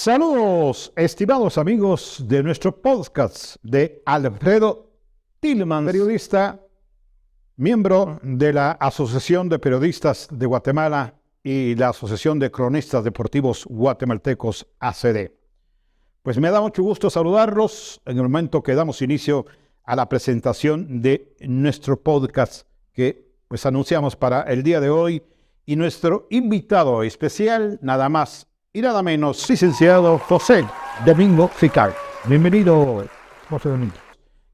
Saludos, estimados amigos de nuestro podcast de Alfredo Tillman, periodista, miembro de la Asociación de Periodistas de Guatemala y la Asociación de Cronistas Deportivos Guatemaltecos, ACD. Pues me da mucho gusto saludarlos en el momento que damos inicio a la presentación de nuestro podcast que pues anunciamos para el día de hoy, y nuestro invitado especial, nada más y nada menos, licenciado José Domingo Sical. Bienvenido, José Domingo.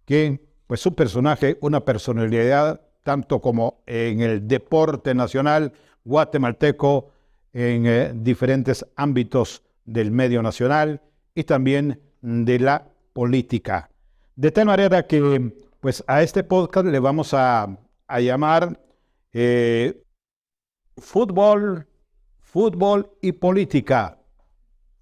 Que pues un personaje, una personalidad, tanto como en el deporte nacional guatemalteco, en diferentes ámbitos del medio nacional y también de la política. De tal manera que pues a este podcast le vamos a llamar Fútbol y política.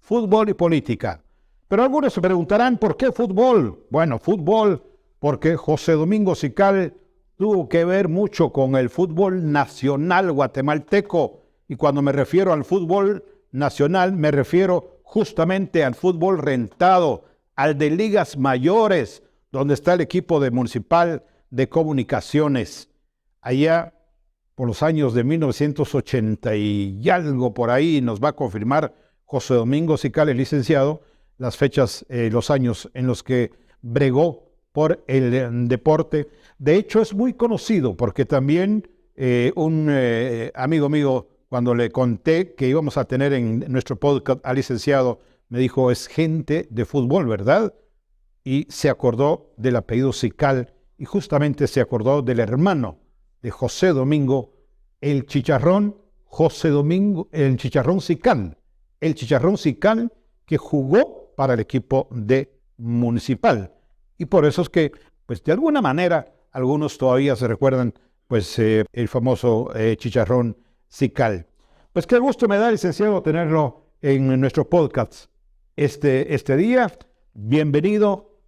Fútbol y política. Pero algunos se preguntarán, ¿por qué fútbol? Bueno, fútbol porque José Domingo Sical tuvo que ver mucho con el fútbol nacional guatemalteco. Y cuando me refiero al fútbol nacional, me refiero justamente al fútbol rentado, al de ligas mayores, donde está el equipo de Municipal de Comunicaciones. Allá por los años de 1980 y algo por ahí, nos va a confirmar José Domingo Sical, el licenciado, las fechas, los años en los que bregó por el deporte. De hecho, es muy conocido porque también un amigo mío, cuando le conté que íbamos a tener en nuestro podcast al licenciado, me dijo, es gente de fútbol, ¿verdad? Y se acordó del apellido Sical y justamente se acordó del hermano de José Domingo, el Chicharrón José Domingo, el Chicharrón Sical que jugó para el equipo de Municipal. Y por eso es que, pues de alguna manera, algunos todavía se recuerdan, pues el famoso Chicharrón Sical. Pues qué gusto me da, licenciado, tenerlo en nuestro podcast este día. Bienvenido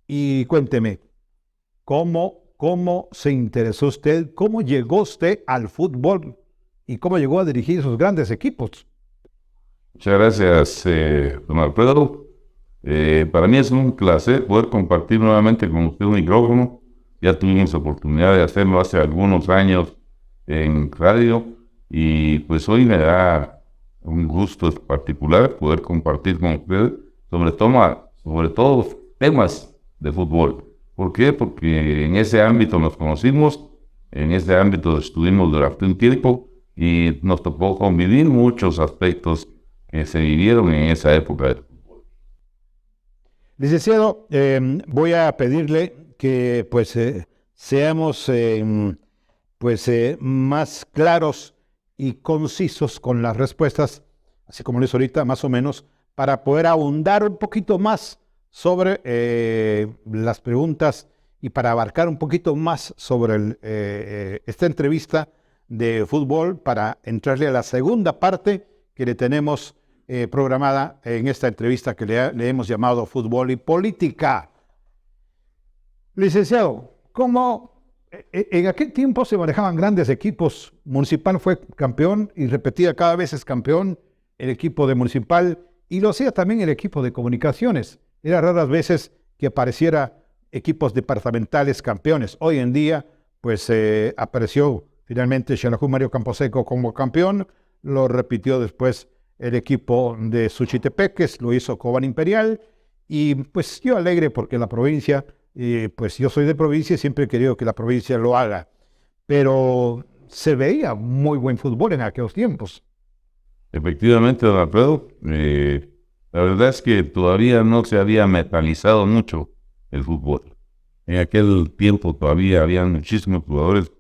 y cuénteme, ¿Cómo se interesó usted? ¿Cómo llegó usted al fútbol? ¿Y cómo llegó a dirigir esos grandes equipos? Muchas gracias, don Alfredo. Para mí es un placer poder compartir nuevamente con usted un micrófono. Ya tuvimos oportunidad de hacerlo hace algunos años en radio y pues hoy me da un gusto particular poder compartir con usted sobre todo temas de fútbol. ¿Por qué? Porque en ese ámbito nos conocimos, en ese ámbito estuvimos durante un tiempo y nos tocó convivir muchos aspectos que se vivieron en esa época del fútbol. Licenciado, voy a pedirle que pues seamos más claros y concisos con las respuestas, así como lo hizo ahorita, más o menos, para poder ahondar un poquito más sobre las preguntas y para abarcar un poquito más sobre esta entrevista de fútbol, para entrarle a la segunda parte que le tenemos programada en esta entrevista que le hemos llamado Fútbol y Política. Licenciado, ¿cómo en aquel tiempo se manejaban grandes equipos? Municipal fue campeón y repetía cada vez es campeón el equipo de Municipal, y lo hacía también el equipo de Comunicaciones. Era raras veces que apareciera equipos departamentales campeones. Hoy en día, pues apareció finalmente Xelajú Mario Camposeco como campeón, lo repitió después el equipo de Suchitepeques, lo hizo Cobán Imperial, y pues yo alegre porque la provincia, pues yo soy de provincia y siempre he querido que la provincia lo haga, pero se veía muy buen fútbol en aquellos tiempos. Efectivamente, don Alfredo, la verdad es que todavía no se había metalizado mucho el fútbol. En aquel tiempo todavía había muchísimos jugadores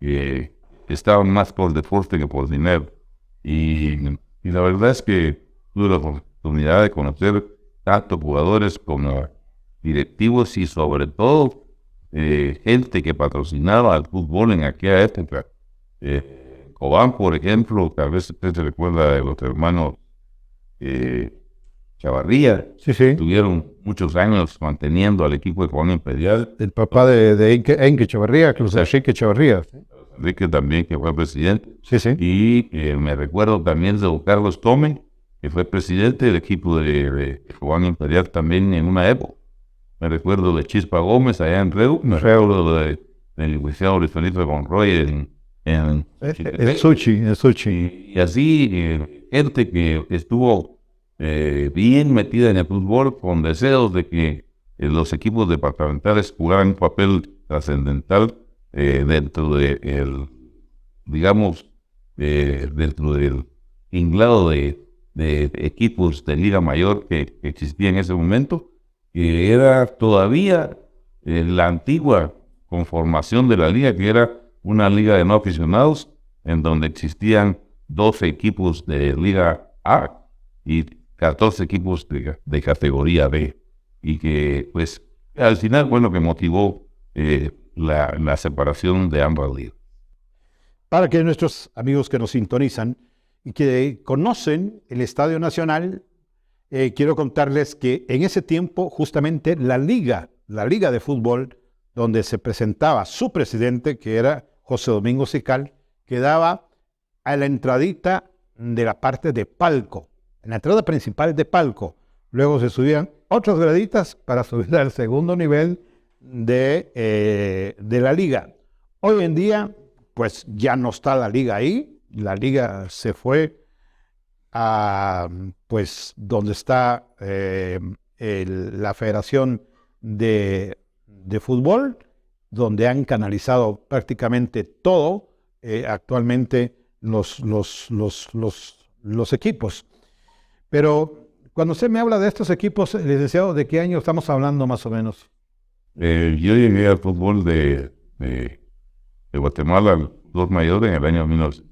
que estaban más por deporte que por dinero. Y la verdad es que tuve la oportunidad de conocer tanto jugadores como directivos y sobre todo gente que patrocinaba al fútbol en aquella época. Cobán, por ejemplo, tal vez usted se recuerda de los hermanos Chavarría. Sí. Tuvieron muchos años manteniendo al equipo de Cobán Imperial. El papá de Enque Chavarría, que los Enque Chavarría. Enrique también, que fue presidente. Sí. Y me recuerdo también de don Carlos Tome, que fue presidente del equipo de Juan Imperial también en una época. Me recuerdo de Chispa Gómez allá en Reu, me recuerdo del licenciado Luis Felipe Monroy el Sochi. y así gente que estuvo bien metida en el fútbol con deseos de que los equipos departamentales jugaran un papel trascendental dentro digamos, dentro del tinglado de equipos de Liga Mayor que existía en ese momento, que era todavía la antigua conformación de la liga, que era una liga de no aficionados, en donde existían 12 equipos de Liga A y 14 equipos de categoría B, y que pues al final fue lo que motivó la separación de ambas ligas. Para que nuestros amigos que nos sintonizan y que conocen el Estadio Nacional, quiero contarles que en ese tiempo justamente la liga de fútbol, donde se presentaba su presidente, que era José Domingo Sical, quedaba a la entradita de la parte de palco, en la entrada principal de palco. Luego se subían otras graditas para subir al segundo nivel de la liga. Hoy en día, pues ya no está la liga ahí, la liga se fue a, pues, donde está la Federación de Fútbol, donde han canalizado prácticamente todo actualmente los equipos. Pero cuando usted me habla de estos equipos, licenciado, ¿de qué año estamos hablando más o menos? Yo llegué al fútbol de Guatemala, los mayores, en el año 1986.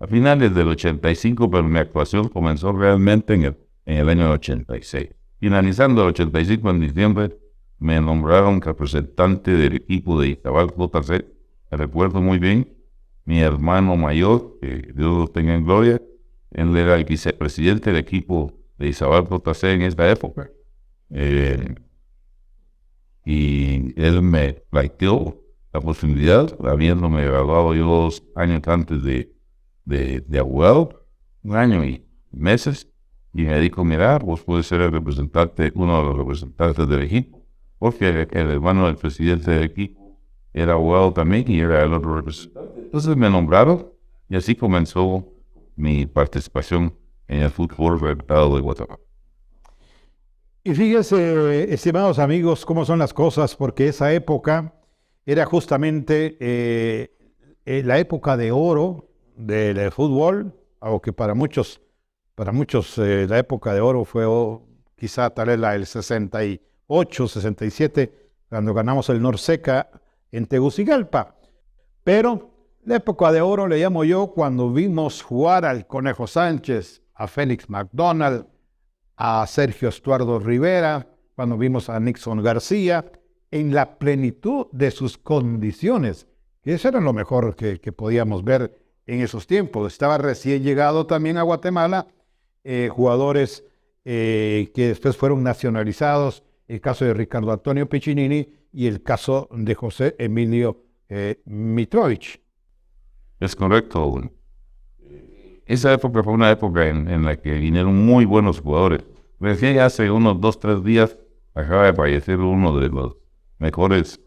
A finales del 85, pero mi actuación comenzó realmente en el año 86. Finalizando el 85, en diciembre, me nombraron representante del equipo de Izabal JC. Me recuerdo muy bien, mi hermano mayor, que Dios lo tenga en gloria, él era el vicepresidente del equipo de Izabal JC en esta época. Y él me planteó la posibilidad, habiéndome graduado yo 2 años antes de abogado, 1 año y meses, y me dijo, mira, vos puedes ser el representante, uno de los representantes del equipo, porque el hermano del presidente del equipo era abogado también y era el otro representante. Entonces me nombraron y así comenzó mi participación en el fútbol del estado de Guatemala. Y fíjense, estimados amigos, cómo son las cosas, porque esa época era justamente la época de oro del fútbol, aunque para muchos la época de oro fue quizá tal vez la del 68, 67, cuando ganamos el Norseca en Tegucigalpa. Pero la época de oro le llamo yo cuando vimos jugar al Conejo Sánchez, a Félix McDonald, a Sergio Estuardo Rivera, cuando vimos a Nixon García, en la plenitud de sus condiciones, que eso era lo mejor que podíamos ver en esos tiempos. Estaba recién llegado también a Guatemala, jugadores que después fueron nacionalizados, el caso de Ricardo Antonio Piccinini y el caso de José Emilio Mitrovic. Es correcto. Esa época fue una época en la que vinieron muy buenos jugadores. Recién hace unos 2-3 días acaba de fallecer uno de los mejores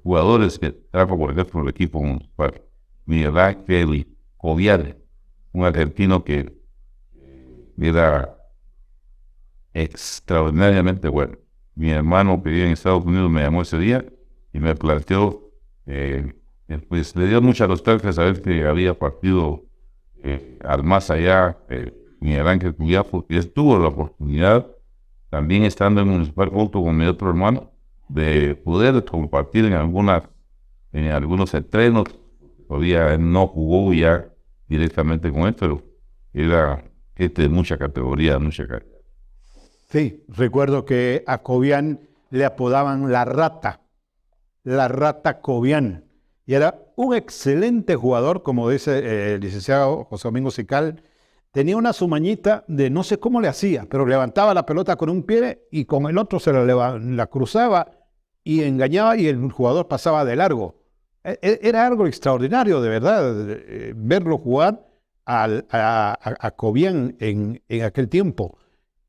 jugadores que trajo, por ejemplo, el equipo municipal, Miguel Ángel Covial, un argentino que era extraordinariamente bueno. Mi hermano que vive en Estados Unidos me llamó ese día y me planteó, pues le dio mucha nostalgia saber que había partido al más allá Miguel Ángel Covial, porque él tuvo la oportunidad, también estando en Municipal junto con mi otro hermano, de poder compartir en algunos entrenos. Todavía él no jugó ya directamente con él, pero era de mucha categoría, mucha calidad. Sí, recuerdo que a Cobian le apodaban la rata Cobian, y era un excelente jugador, como dice el licenciado José Domingo Sical. Tenía una sumañita de no sé cómo le hacía, pero levantaba la pelota con un pie y con el otro se la cruzaba y engañaba y el jugador pasaba de largo. Era algo extraordinario, de verdad, verlo jugar, a Cobian en aquel tiempo.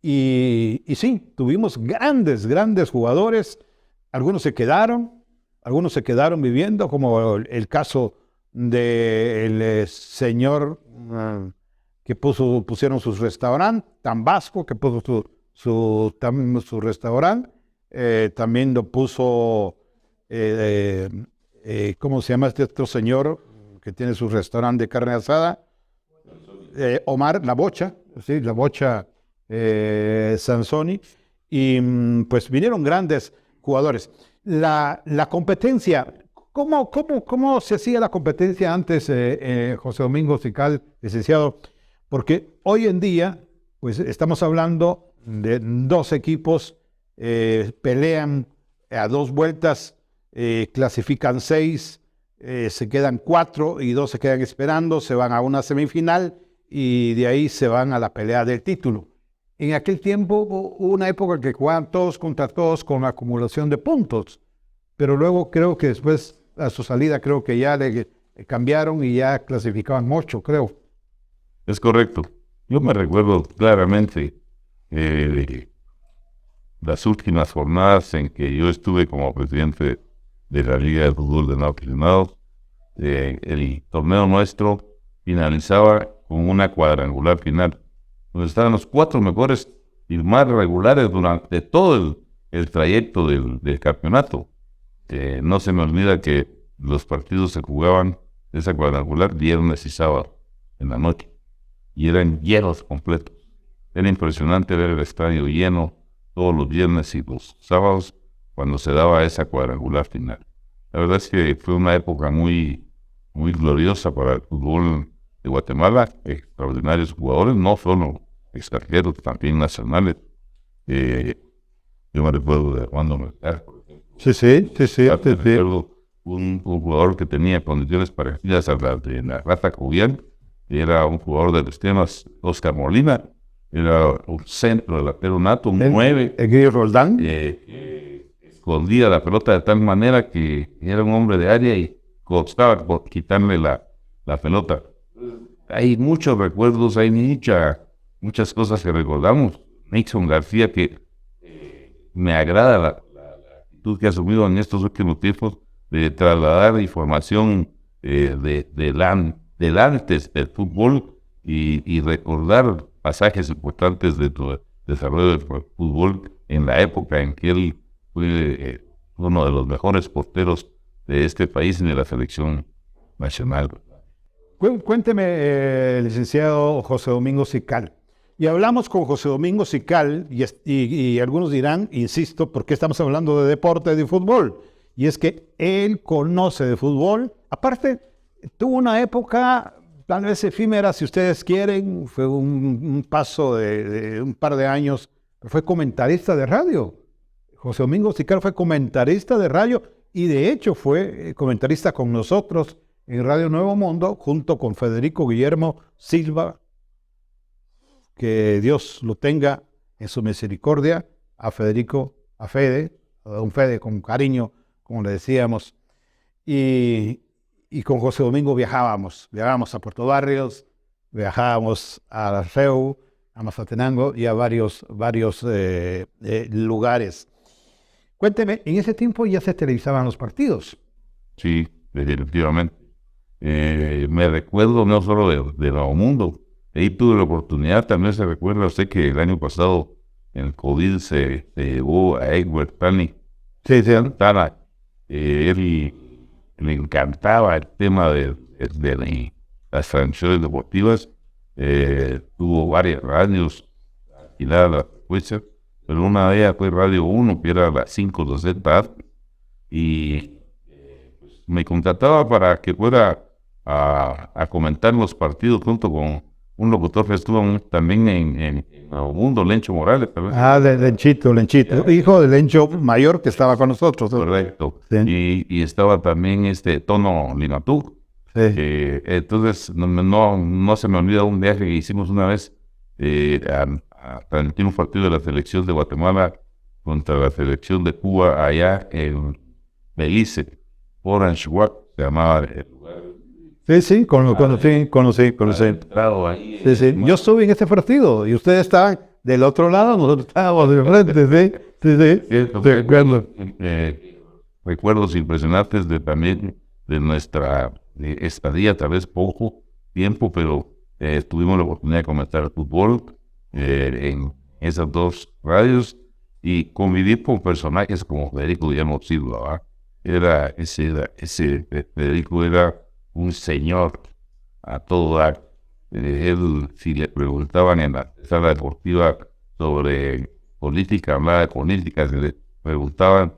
Y sí, tuvimos grandes jugadores. Algunos se quedaron viviendo, como el caso del señor que pusieron su restaurante, Tambasco, que puso su restaurante. También lo puso, ¿cómo se llama este otro señor que tiene su restaurante de carne asada? Omar, La Bocha, sí, La Bocha Sansoni. Y pues vinieron grandes jugadores. La competencia, ¿cómo se hacía la competencia antes, José Domingo Sical, licenciado? Porque hoy en día, pues estamos hablando de dos equipos, pelean a dos vueltas, clasifican 6, se quedan 4 y 2 se quedan esperando, se van a una semifinal y de ahí se van a la pelea del título. En aquel tiempo hubo una época que jugaban todos contra todos con la acumulación de puntos, pero luego creo que después, a su salida, creo que ya le cambiaron y ya clasificaban 8, creo. Es correcto. Yo me recuerdo claramente las últimas jornadas en que yo estuve como presidente de la Liga de Fútbol de Aficionados. El torneo nuestro finalizaba con una cuadrangular final, donde estaban los 4 mejores y más regulares durante todo el trayecto del campeonato. No se me olvida que los partidos se jugaban, esa cuadrangular, viernes y sábado en la noche, y eran llenos completos. Era impresionante ver el estadio lleno todos los viernes y los sábados cuando se daba esa cuadrangular final. La verdad es que fue una época muy gloriosa para el fútbol de Guatemala. Extraordinarios jugadores, no solo extranjeros, también nacionales. Yo me recuerdo de Armando Melgar, por ejemplo. Sí. Me recuerdo un jugador que tenía condiciones parecidas a las de la Rata Cobian. Era un jugador de los temas, Oscar Molina. Era un centro delantero nato, un 9. Guillermo Roldán. Escondía la pelota de tal manera que era un hombre de área y costaba por quitarle la pelota. Hay muchos recuerdos, hay muchas cosas que recordamos. Nixon García, que me agrada la actitud que ha asumido en estos últimos tiempos de trasladar información del antes del fútbol y recordar pasajes importantes de tu desarrollo del fútbol en la época en que él fue uno de los mejores porteros de este país y de la selección nacional. Cuénteme, licenciado José Domingo Sical. Y hablamos con José Domingo Sical y algunos dirán, insisto, ¿por qué estamos hablando de deporte, de fútbol? Y es que él conoce de fútbol. Aparte, tuvo una época tal vez efímera, si ustedes quieren, fue un paso de un par de años, fue comentarista de radio. José Domingo Sical fue comentarista de radio y de hecho fue comentarista con nosotros en Radio Nuevo Mundo, junto con Federico Guillermo Silva, que Dios lo tenga en su misericordia, a Federico, a don Fede, con cariño, como le decíamos, y con José Domingo viajábamos a Puerto Barrios, viajábamos a Arceu, a Mazatenango y a varios lugares. Cuénteme, en ese tiempo ya se televisaban los partidos. Sí, definitivamente. Me recuerdo no solo de Nuevo Mundo, ahí tuve la oportunidad, también se recuerda usted que el año pasado en el COVID se llevó a Egbert Tani. Sí. Él le encantaba el tema de las transmisiones deportivas. Tuvo varias radios alquiladas a la frecuencia, pero una de ellas fue Radio 1, que era las 560, y pues me contrataba para que fuera a comentar los partidos junto con un locutor que estuvo también en Nuevo Mundo, Lencho Morales. De Lenchito, hijo de Lencho Mayor, que estaba con nosotros. Correcto. Sí. Y estaba también Tono Linatú. Sí. Entonces no se me olvida un viaje que hicimos una vez a transmitir un partido de la selección de Guatemala contra la selección de Cuba allá en Belice, Orange Walk se llamaba el lugar. Sí, conocí. Entrado ahí, Sí. Yo estuve en ese partido y ustedes estaban del otro lado, nosotros estábamos de frente, sí. cierto, De acuerdo. recuerdos impresionantes de nuestra estadía, tal vez poco tiempo, pero tuvimos la oportunidad de comentar fútbol en esas dos radios y convivir con personajes como Federico Guillermo Silva, ¿va? Federico era un señor a todo dar. Él, si le preguntaban en la sala deportiva sobre política, hablaba de política, si le preguntaban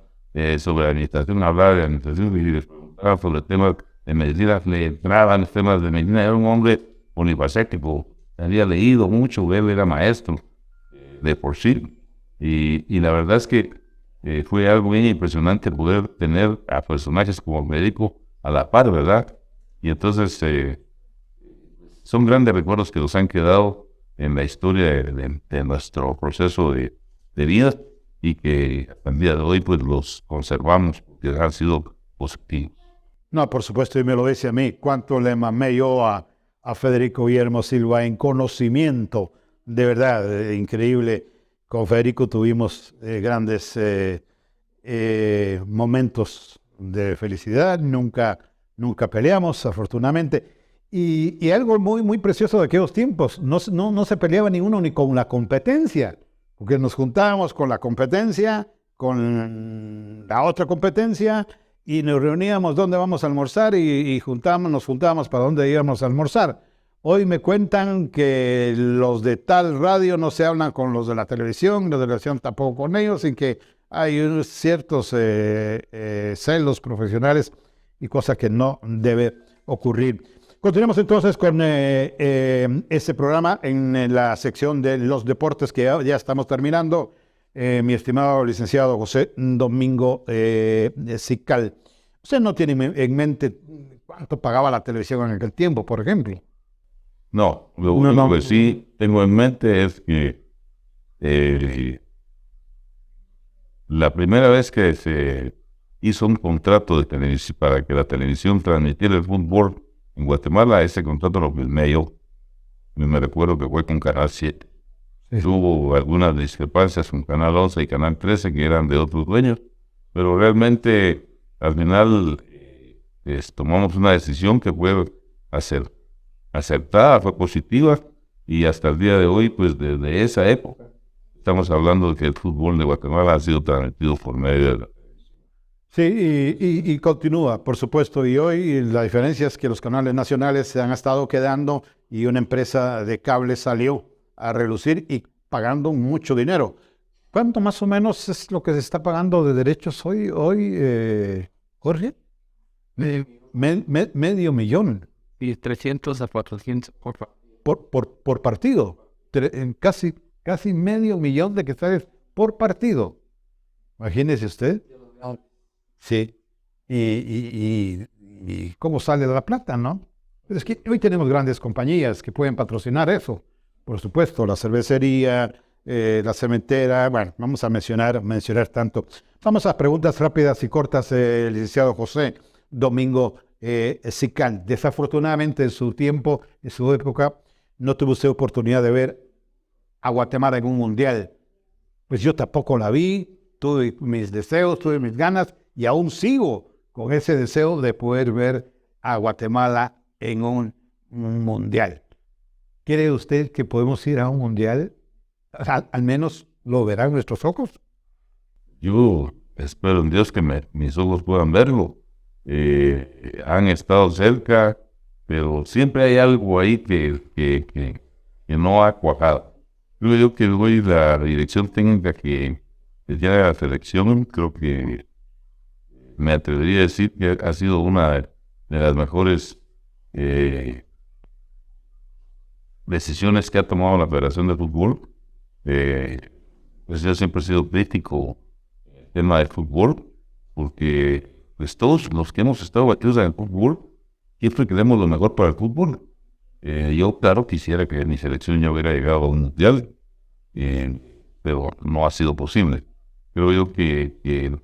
sobre administración, hablaba de administración, y si les preguntaban sobre temas de medicina, le entraban los temas de medicina. Era un hombre polifacético, había leído mucho, él era maestro de por sí, y la verdad es que fue algo bien impresionante poder tener a personajes como Federico a la par, ¿verdad? Y entonces son grandes recuerdos que nos han quedado en la historia de nuestro proceso de vida y que hasta el día de hoy pues los conservamos porque han sido positivos. No, por supuesto, y me lo dice a mí, cuánto le mamé yo a Federico Guillermo Silva en conocimiento, de verdad, increíble. Con Federico tuvimos grandes momentos de felicidad, nunca peleamos, afortunadamente. Y algo muy precioso de aquellos tiempos, no se peleaba ni uno ni con la competencia, porque nos juntábamos con la competencia, con la otra competencia, y nos reuníamos dónde vamos a almorzar y nos juntábamos para dónde íbamos a almorzar. Hoy me cuentan que los de tal radio no se hablan con los de la televisión, los de la televisión tampoco con ellos, y que hay unos ciertos celos profesionales y cosa que no debe ocurrir. Continuamos entonces con este programa en la sección de los deportes que ya estamos terminando. Mi estimado licenciado José Domingo Sical, ¿usted no tiene en mente cuánto pagaba la televisión en aquel tiempo, por ejemplo? No, lo único que sí tengo en mente es que la primera vez que se hizo un contrato de televisión para que la televisión transmitiera el fútbol en Guatemala, ese contrato lo firmé yo. Me recuerdo que fue con Canal 7. Sí. Hubo algunas discrepancias con Canal 11 y Canal 13 que eran de otros dueños, pero realmente al final tomamos una decisión que fue acertada, fue positiva, y hasta el día de hoy, pues desde esa época, estamos hablando de que el fútbol de Guatemala ha sido transmitido por medio de la televisión. Sí, y continúa, por supuesto, y hoy la diferencia es que los canales nacionales se han estado quedando y una empresa de cable salió a relucir y pagando mucho dinero. ¿Cuánto más o menos es lo que se está pagando de derechos hoy Jorge? Medio millón. Y 300 a 400 por partido. Casi medio millón de quetzales por partido. Imagínese usted. Sí. Y cómo sale de la plata, ¿no? Pero es que hoy tenemos grandes compañías que pueden patrocinar eso. Por supuesto, la cervecería, la cementera, bueno, vamos a mencionar tanto. Vamos a preguntas rápidas y cortas, licenciado José Domingo Sical. Desafortunadamente en su tiempo, en su época, no tuvo usted oportunidad de ver a Guatemala en un mundial. Pues yo tampoco la vi, tuve mis deseos, tuve mis ganas y aún sigo con ese deseo de poder ver a Guatemala en un mundial. ¿Cree usted que podemos ir a un mundial? Al menos lo verán nuestros ojos. Yo espero en Dios que mis ojos puedan verlo. Han estado cerca, pero siempre hay algo ahí que no ha cuajado. Creo yo que hoy la dirección técnica que tiene la selección, creo que me atrevería a decir que ha sido una de las mejores decisiones que ha tomado la Federación de Fútbol. Pues yo siempre he sido crítico en el tema del fútbol, porque pues todos los que hemos estado metidos en el fútbol, siempre queremos lo mejor para el fútbol. Yo, claro, quisiera que mi selección ya hubiera llegado a un mundial, pero no ha sido posible. Creo yo que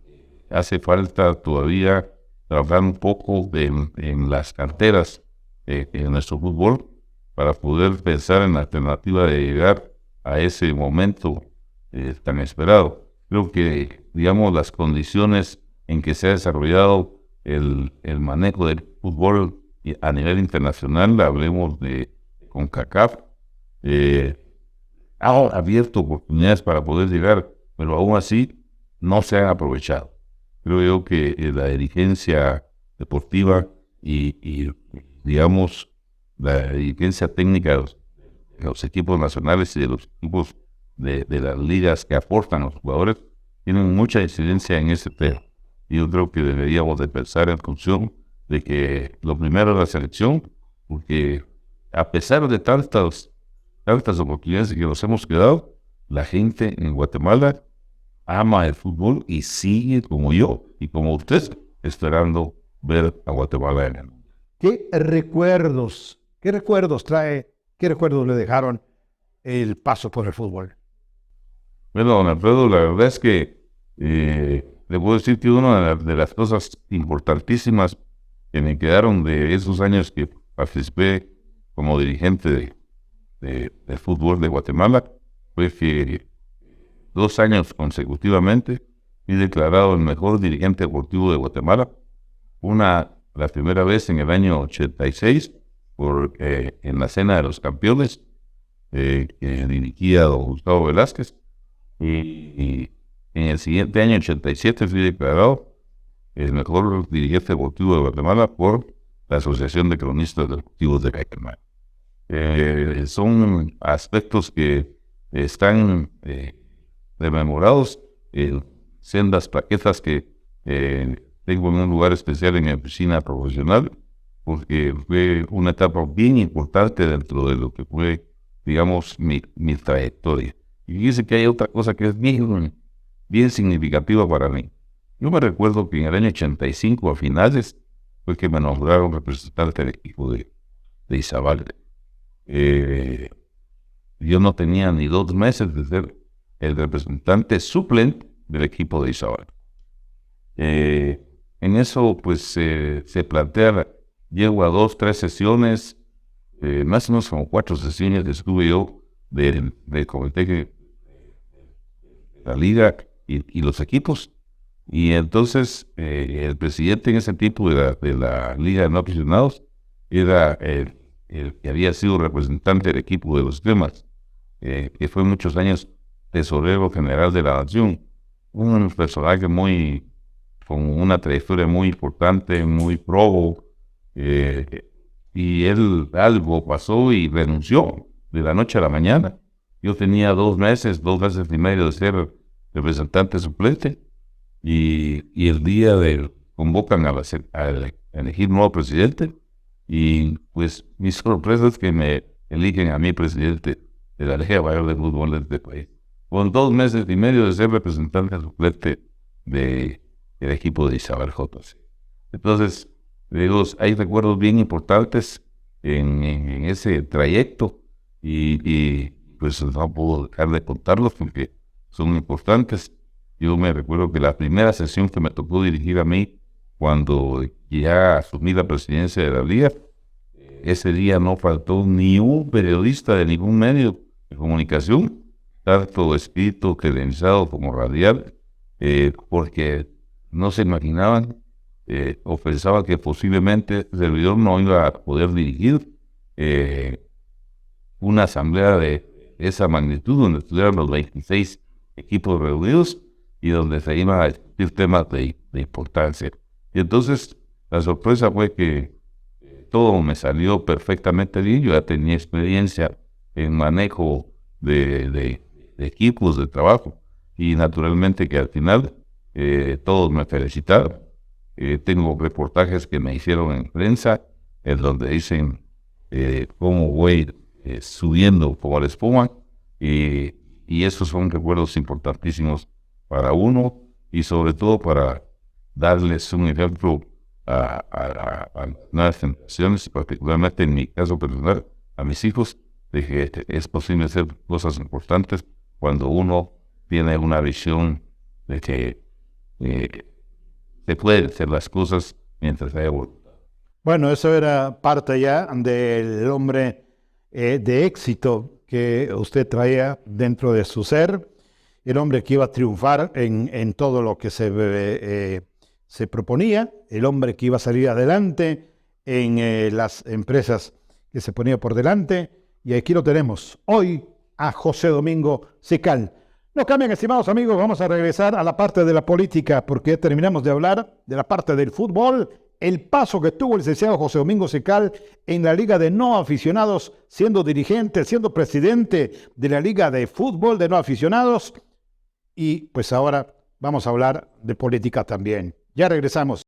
hace falta todavía trabajar un poco en las canteras en nuestro fútbol para poder pensar en la alternativa de llegar a ese momento tan esperado. Creo que, digamos, las condiciones en que se ha desarrollado el manejo del fútbol a nivel internacional, hablemos de CONCACAF, ha abierto oportunidades para poder llegar, pero aún así no se han aprovechado. Creo yo que la dirigencia deportiva y, digamos, la dirigencia técnica de los equipos nacionales y de los equipos de las ligas que aportan a los jugadores tienen mucha incidencia en ese tema. Y yo creo que deberíamos de pensar en función de que lo primero es la selección, porque a pesar de tantas oportunidades que nos hemos quedado, la gente en Guatemala ama el fútbol y sigue como yo y como usted esperando ver a Guatemala en el mundo. ¿Qué recuerdos trae, qué recuerdos le dejaron el paso por el fútbol? Bueno, don Alfredo, la verdad es que le puedo decir que una de las cosas importantísimas que me quedaron de esos años que participé como dirigente de fútbol de Guatemala fue que 2 años consecutivamente fui declarado el mejor dirigente deportivo de Guatemala. La primera vez en el año 86, en la Cena de los Campeones, que dirigía don Gustavo Velázquez. Y en el siguiente año, 87, fui declarado el mejor dirigente deportivo de Guatemala por la Asociación de Cronistas Deportivos de Guatemala. Son aspectos que están rememorados, sendas plaquetas que tengo en un lugar especial en mi oficina profesional, porque fue una etapa bien importante dentro de lo que fue, digamos, mi trayectoria. Y fíjese que hay otra cosa que es bien significativa para mí. Yo me recuerdo que en el año 85, a finales, fue que me nombraron representante del equipo de Izabal. Yo no tenía ni 2 meses de ser el representante suplente del equipo de Izabal. En eso, pues, se plantea, llego a 2, 3 sesiones, más o menos como 4 sesiones estuve yo del comité de la liga y los equipos. Y entonces, el presidente en ese tiempo de la liga de no aficionados era el que había sido representante del equipo de los Cremas, que fue muchos años tesorero general de la nación, un personaje con una trayectoria muy importante, muy probo, y él algo pasó y renunció de la noche a la mañana. Yo tenía 2 meses y medio de ser representante suplente, y el día convocan a elegir nuevo presidente, y pues mi sorpresa es que me eligen a mí presidente de la Liga Mayor de Fútbol de este país, con 2 meses y medio de ser representante suplente del equipo de Izabal JC. Entonces, digo, hay recuerdos bien importantes en ese trayecto, y pues no puedo dejar de contarlos porque son importantes. Yo me recuerdo que la primera sesión que me tocó dirigir a mí, cuando ya asumí la presidencia de la liga, ese día no faltó ni un periodista de ningún medio de comunicación, tanto escrito, televisado como radial, porque no se imaginaban o pensaban que posiblemente el servidor no iba a poder dirigir una asamblea de esa magnitud, donde estuvieran los 26 equipos reunidos y donde se iban a discutir temas de importancia. Y entonces la sorpresa fue que todo me salió perfectamente bien. Yo ya tenía experiencia en manejo de equipos de trabajo, y naturalmente que al final todos me felicitaron. Tengo reportajes que me hicieron en prensa en donde dicen cómo voy subiendo como la espuma, y esos son recuerdos importantísimos para uno, y sobre todo para darles un ejemplo a nuevas generaciones, particularmente en mi caso personal, a mis hijos, de que es posible hacer cosas importantes cuando uno tiene una visión de que se pueden hacer las cosas mientras haya voluntad. Bueno, eso era parte ya del hombre de éxito que usted traía dentro de su ser, el hombre que iba a triunfar en todo lo que se proponía, el hombre que iba a salir adelante en las empresas que se ponía por delante, y aquí lo tenemos, hoy a José Domingo Sical. No cambien, estimados amigos, vamos a regresar a la parte de la política, porque ya terminamos de hablar de la parte del fútbol, el paso que tuvo el licenciado José Domingo Sical en la Liga de No Aficionados, siendo dirigente, siendo presidente de la Liga de Fútbol de No Aficionados, y pues ahora vamos a hablar de política también. Ya regresamos.